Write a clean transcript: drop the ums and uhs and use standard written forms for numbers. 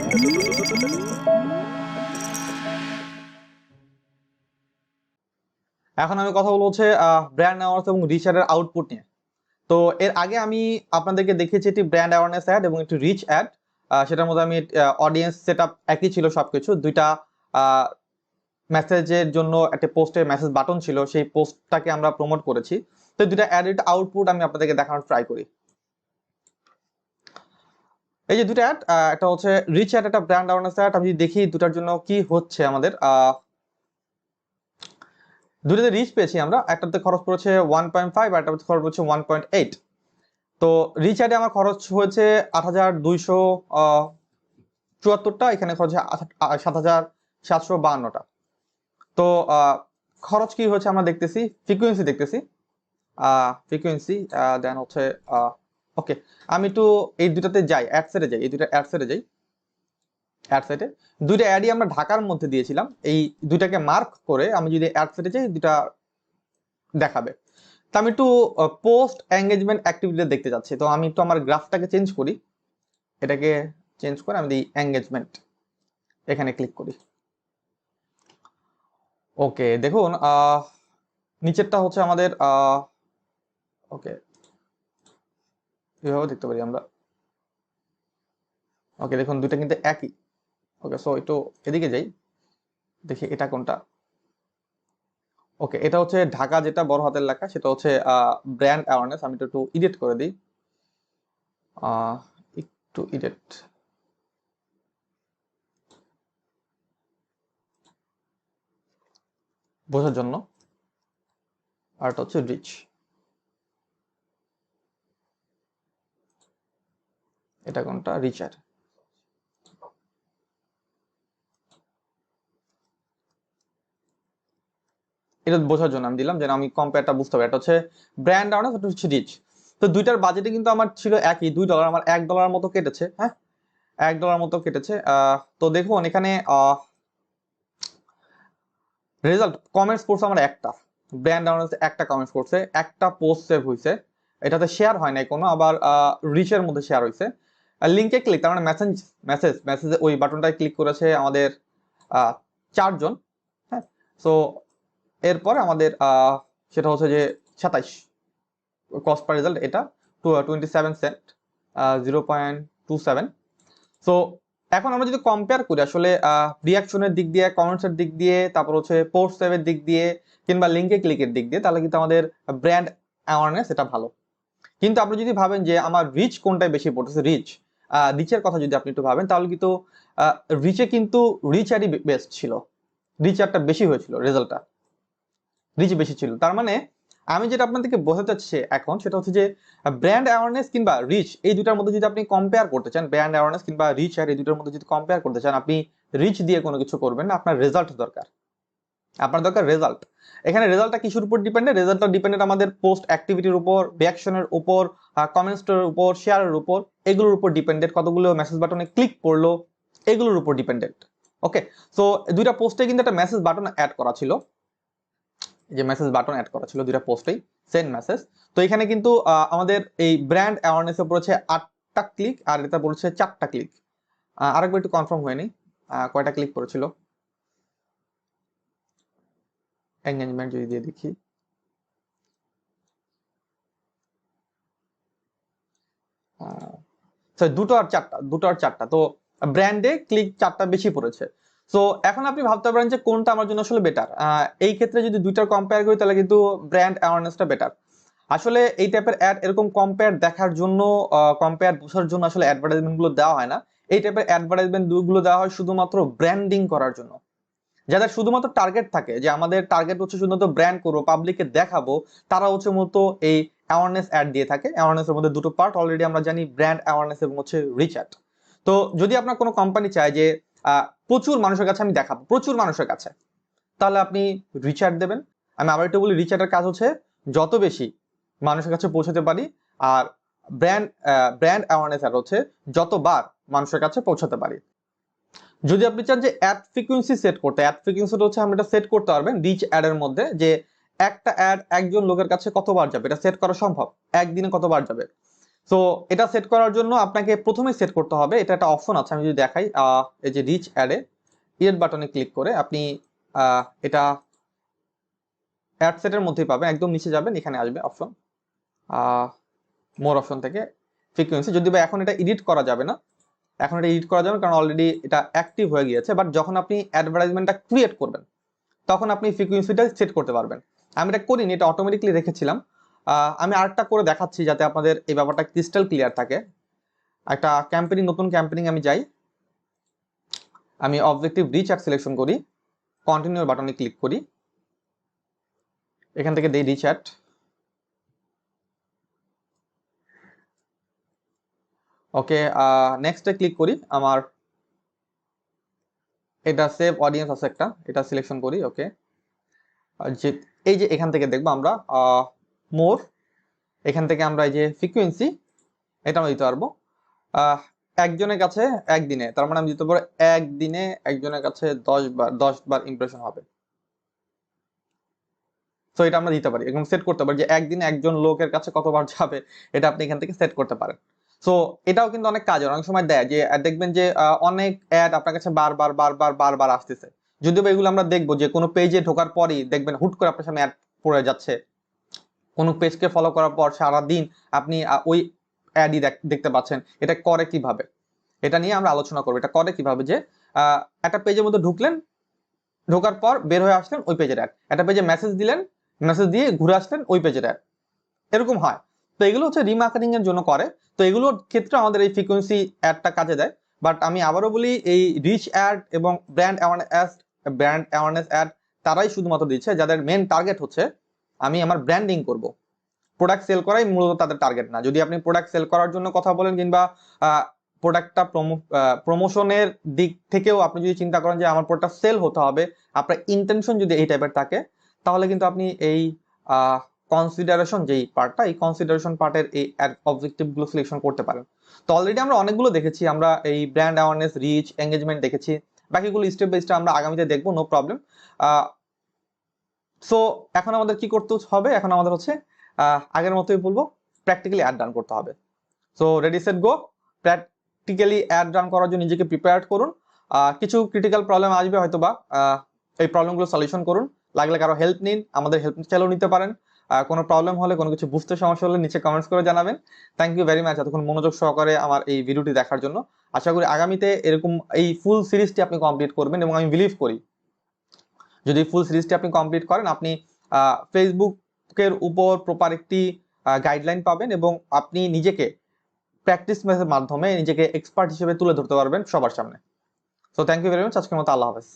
এখন আমি কথা বলবো হচ্ছে ব্র্যান্ড অ্যাওয়ারনেস এবং রিচ অ্যাডের আউটপুট নিয়ে। তো এর আগে আমি আপনাদেরকে দেখিয়েছি একটি ব্র্যান্ড অ্যাওয়ারনেস অ্যাড এবং একটি রিচ অ্যাড। সেটার মধ্যে আমি অডিয়েন্স সেট আপ একই ছিল সবকিছু, দুইটা মেসেজের জন্য একটা পোস্টে মেসেজ বাটন ছিল, সেই পোস্টটাকে আমরা প্রমোট করেছি। তো দুইটা অ্যাডেড আউটপুট আমি আপনাদেরকে দেখানোর ট্রাই করি। এই যে দুটো অ্যাড, একটা হচ্ছে রিচ অ্যাড, একটা ব্র্যান্ড অ্যাওয়ারনেস অ্যাড। আমি দেখি দুটার জন্য কি হচ্ছে আমাদের। দুটোতে রিচ পেয়েছি আমরা, একটাতে খরচ পড়েছে 1.5 আর একটাতে খরচ পড়েছে 1.8। তো রিচ অ্যাডে আমার খরচ হয়েছে 8,274টা, এখানে খরচ 7,752টা। তো খরচ কি হয়েছে আমরা দেখতেছি, ফ্রিকোয়েন্সি দেখতেছি, ফ্রিকোয়েন্সি দেন হচ্ছে ওকে। আমি একটু এই দুটাতে যাই, অ্যাড সেটে যাই, এই দুটা অ্যাড সেটে যাই। অ্যাড সেটে দুইটা অ্যাডই আমরা ঢাকার মধ্যে দিয়েছিলাম, এই দুইটাকে মার্ক করে আমি যদি অ্যাড সেটে যাই দুটা দেখাবে। তো আমি একটু পোস্ট এঙ্গেজমেন্ট অ্যাক্টিভিটি দেখতে যাচ্ছি। তো আমি একটু আমার গ্রাফটাকে চেঞ্জ করি, এটাকে চেঞ্জ করে আমি দিই এঙ্গেজমেন্ট, এখানে ক্লিক করি। ওকে, দেখুন নিচেরটা হচ্ছে আমাদের ওকে, এভাবে দেখতে পারি আমরা। ওকে, দেখুন দুইটা কিন্তু একই। ওকে, সো একটু এদিকে যাই, দেখি এটা কোনটা। ওকে, এটা হচ্ছে ঢাকা, যেটা বড় হাতের লেখা সেটা হচ্ছে ব্র্যান্ড অ্যাওয়ারনেস। আমি একটু এডিট করে দিই, একটু এডিট বোঝার জন্য। আর এটা হচ্ছে রিচ, এটা কোনটা, রিচার। এটা বোঝার জন্য আমি দিলাম, যেন আমি কম্পেয়ারটা বুঝতে পারি। এটা হচ্ছে ব্র্যান্ড অ্যাওয়ারনেস, এটা হচ্ছে রিচ। তো দুইটার বাজেটে কিন্তু আমার ছিল একই, $2, আমার $1 মতো কেটেছে। হ্যাঁ, $1 মতো কেটেছে। তো দেখুন এখানে রেজাল্ট কমেন্টস করছে আমার একটা, ব্র্যান্ড অ্যাওয়ারনেস একটা কমেন্টস করছে, একটা পোস্ট সেভ হয়েছে, এটাতে শেয়ার হয় নাই কোনো, আবার রিচের মধ্যে শেয়ার হয়েছে। লিঙ্কে ক্লিক, তার মানে মেসেজ ওই বাটনটায় ক্লিক করেছে আমাদের 4 জন। হ্যাঁ, সো এরপরে আমাদের সেটা হচ্ছে যে 27 কস্ট পার রেজাল্ট, এটা 27 সেন্ট, 0.27। সো এখন আমরা যদি কম্পেয়ার করি আসলে রিয়াকশনের দিক দিয়ে, কমেন্টসের দিক দিয়ে, তারপর হচ্ছে পোস্ট সেভের দিক দিয়ে, কিংবা লিঙ্কে ক্লিকের দিক দিয়ে, তাহলে কিন্তু আমাদের ব্র্যান্ড অ্যাওয়ারনেস এটা ভালো। কিন্তু আপনি যদি ভাবেন যে আমার রিচ কোনটায় বেশি পড়তেছে, রিচের কথা যদি আপনি একটু ভাবেন, তাহলে কিন্তু রিচে কিন্তু রিচ অ্যাডই বেস্ট ছিল, রিচ অ্যাডটা বেশি হয়েছিল, রেজাল্টটা রিচ বেশি ছিল। তার মানে আমি যেটা আপনাদেরকে বোঝাতে চাচ্ছি এখন, সেটা হচ্ছে যে ব্র্যান্ড অ্যাওয়ারনেস কিংবা রিচ, এই দুটার মধ্যে যদি আপনি কম্পেয়ার করতে চান, ব্র্যান্ড অ্যাওয়ারনেস কিংবা রিচ আর এই দুটার মধ্যে যদি কম্পেয়ার করতে চান, আপনি রিচ দিয়ে কোনো কিছু করবেন না, আপনার রেজাল্ট দরকার, আপনার দরকার রেজাল্ট। এখানে রেজাল্টটা কিসের উপর ডিপেন্ডেন্ট? রেজাল্টটা ডিপেন্ডেন্ট আমাদের পোস্ট অ্যাক্টিভিটির উপর, রিয়াকশনের উপর, কমেন্টসের উপর, শেয়ারের উপর, এগুলোর উপর ডিপেন্ডেন্ট, কতগুলো মেসেজ বাটনে ক্লিক করলো, এগুলোর উপর ডিপেন্ডেন্ট। ওকে, সো দুইটা পোস্টে কিন্তু একটা মেসেজ বাটন অ্যাড করা ছিল, যে মেসেজ বাটন অ্যাড করা ছিল দুইটা পোস্টেই, সেন্ড মেসেজ। তো এখানে কিন্তু আমাদের এই ব্র্যান্ড অ্যাওয়ারনেসে পড়েছে 8টা ক্লিক, আর এটা পড়েছে 4টা ক্লিক। আরেকবার একটু কনফার্ম হয়নি কয়টা ক্লিক করেছিল। এঙ্গেজমেন্ট যদি দিয়ে দেখি, দুটো আর চারটা, তো ব্র্যান্ডে ক্লিক 4টা বেশি পড়েছে। সো এখন আপনি ভাবতে পারেন যে কোনটা আমার জন্য আসলে বেটার। এই ক্ষেত্রে যদি দুইটার কম্পেয়ার করি, তাহলে কিন্তু ব্র্যান্ড অ্যাওয়ারনেসটা বেটার। আসলে এই টাইপের অ্যাড এরকম কম্পেয়ার দেখার জন্য, কম্পেয়ার বোঝার জন্য আসলে অ্যাডভার্টাইজমেন্ট গুলো দেওয়া হয় না। এই টাইপের অ্যাডভার্টাইজমেন্ট গুলো দেওয়া হয় শুধুমাত্র ব্র্যান্ডিং করার জন্য। যাদের শুধুমাত্র টার্গেট থাকে যে আমাদের টার্গেট হচ্ছে শুধুমাত্র ব্র্যান্ড করবো, পাবলিককে দেখাবো, তারা হচ্ছে মূলত এই অ্যাওয়ারনেস অ্যাড দিয়ে থাকে। অ্যাওয়ারনেসের মধ্যে দুটো পার্ট অলরেডি আমরা জানি, ব্র্যান্ড অ্যাওয়ারনেস এবং হচ্ছে রিচ অ্যাড। তো যদি আপনার কোনো কোম্পানি চায় যে প্রচুর মানুষের কাছে আমি দেখাবো, প্রচুর মানুষের কাছে, তাহলে আপনি রিচ অ্যাড দেবেন। আমি আবার একটু বলি, রিচ অ্যাডের কাজ হচ্ছে যত বেশি মানুষের কাছে পৌঁছাতে পারি, আর ব্র্যান্ড অ্যাওয়ারনেস অ্যাড হচ্ছে যতবার মানুষের কাছে পৌঁছাতে পারি। যদি আপনি চান যে অ্যাড ফ্রিকোয়েন্সি সেট করতে, অ্যাড ফ্রিকোয়েন্সিটা হচ্ছে আপনি এটা সেট করতে পারবেন রিচ অ্যাড এর মধ্যে, যে একটা অ্যাড একজন লোকের কাছে কতবার যাবে, এটা সেট করা সম্ভব, একদিনে কতবার যাবে। সো এটা সেট করার জন্য আপনাকে প্রথমে সেট করতে হবে, এটা একটা অপশন আছে, আমি যদি দেখাই, এই যে রিচ অ্যাডে এড বাটনে ক্লিক করে আপনি এটা অ্যাড সেটের মধ্যেই পাবেন, একদম নিচে যাবেন, এখানে আসবে অপশন, মোর অপশন থেকে ফ্রিকোয়েন্সি। যদি বা এখন এটা এডিট করা যাবে না, এখন এটা এডিট করা যাবে কারণ অলরেডি এটা অ্যাক্টিভ হয়ে গিয়েছে, বাট যখন আপনি অ্যাডভার্টাইজমেন্টটা ক্রিয়েট করবেন তখন আপনি ফ্রিকোয়েন্সিটা সেট করতে পারবেন। আমি এটা করিনি, এটা অটোমেটিকলি রেখেছিলাম। আমি আরেকটা করে দেখাচ্ছি যাতে আপনাদের এই ব্যাপারটা ক্রিস্টাল ক্লিয়ার থাকে। একটা ক্যাম্পেইন, নতুন ক্যাম্পেইন আমি যাই, আমি অবজেক্টিভ রিচ অ্যাড সিলেকশন করি, কন্টিনিউ বাটনে ক্লিক করি, এখান থেকে দেই রিচ অ্যাড। ওকে, নেক্সটে ক্লিক করি, আমার এটা সেভ অডিয়েন্স আছে একটা, এটা সিলেকশন করি। ওকে, যে এই যে এখান থেকে দেখবো আমরা মোর, এখান থেকে আমরা এই যে ফ্রিকোয়েন্সি এটা আমরা দিতে পারবো একজনের কাছে একদিনে, তার মানে আমি দিতে পারবো একদিনে একজনের কাছে 10 বার ইমপ্রেশন হবে। তো এটা আমরা দিতে পারি, এবং সেট করতে পারি যে একদিনে একজন লোকের কাছে কতবার যাবে, এটা আপনি এখান থেকে সেট করতে পারেন। সো এটাও কিন্তু অনেক কাজের, অনেক সময় দেয় যে দেখবেন যে অনেক অ্যাড আপনার কাছে বারবার বারবার বারবার আসতেছে। যদিও এগুলো আমরা দেখবো যে কোনো পেজে ঢোকার পরই দেখবেন হুট করে আপনার সামনে অ্যাড পড়ে যাচ্ছে, কোনো পেজকে ফলো করার পর সারাদিন আপনি ওই অ্যাডই দেখতে পাচ্ছেন। এটা করে কিভাবে, এটা নিয়ে আমরা আলোচনা করবো। এটা করে কিভাবে যে একটা পেজের মধ্যে ঢুকলেন, ঢোকার পর বের হয়ে আসলেন ওই পেজের অ্যাড, একটা পেজে মেসেজ দিলেন, মেসেজ দিয়ে ঘুরে আসলেন ওই পেজের অ্যাড, এরকম হয়। তো এগুলো হচ্ছে রিমার্কেটিং এর জন্য করে। তো এগুলোর ক্ষেত্রে আমাদের এই ফ্রিকোয়েন্সি অ্যাডটা কাজে দেয়। বাট আমি আবারও বলি, এই রিচ অ্যাড এবং ব্র্যান্ড অ্যাওয়ারনেস অ্যাড তারাই শুধুমাত্র দিচ্ছে যাদের মেন টার্গেট হচ্ছে আমি আমার ব্র্যান্ডিং করব, প্রোডাক্ট সেল করাই মূলত তাদের টার্গেট না। যদি আপনি প্রোডাক্ট সেল করার জন্য কথা বলেন কিংবা প্রোডাক্টটা প্রমোশনের দিক থেকেও আপনি যদি চিন্তা করেন যে আমার প্রোডাক্টটা সেল হতে হবে, আপনার ইন্টেনশন যদি এই টাইপের থাকে, তাহলে কিন্তু আপনি এই কনসিডারেশন যেই পার্টটা, এই কনসিডারেশন পার্টের এই অবজেক্টিভ গুলো সিলেকশন করতে পারেন। তো অলরেডি আমরা অনেকগুলো দেখেছি, আমরা এই ব্র্যান্ড অ্যাওয়ারনেস, রিচ, এঙ্গেজমেন্ট দেখেছি, বাকিগুলো স্টেপ বাই স্টেপ আমরা আগামীতে দেখবো, নো প্রবলেম। সো এখন আমাদের কি করতে হবে, এখন আমাদের হচ্ছে আগের মতোই বলবো, প্র্যাকটিক্যালি অ্যাড রান করতে হবে। So ready set go, practically add run করার জন্য নিজেকে প্রিপেয়ার করুন। কিছু ক্রিটিক্যাল প্রবলেম আসবে হয়তোবা, এই প্রবলেমগুলো সলিউশন করুন। লাগলে কারো হেল্প নিন, আমাদের হেল্প চাইলেও নিতে পারেন। কোনো প্রবলেম হলে, কোনো কিছু বুঝতে সমস্যা হলে নিচে কমেন্টস করে জানাবেন। থ্যাংক ইউ ভেরি মাচ এতক্ষণ মনোযোগ সহকারে আমার এই ভিডিওটি দেখার জন্য। আশা করি আগামীতে এরকম এই ফুল সিরিজটি আপনি কমপ্লিট করবেন, এবং আমি বিলিভ করি যদি ফুল সিরিজটি আপনি কমপ্লিট করেন, আপনি ফেসবুকের উপর প্রপার একটি গাইডলাইন পাবেন, এবং আপনি নিজেকে প্র্যাকটিস মেথডের মাধ্যমে নিজেকে এক্সপার্ট হিসেবে তুলে ধরতে পারবেন সবার সামনে। So thank you very much, আজকের মতো আল্লাহ হাফেজ।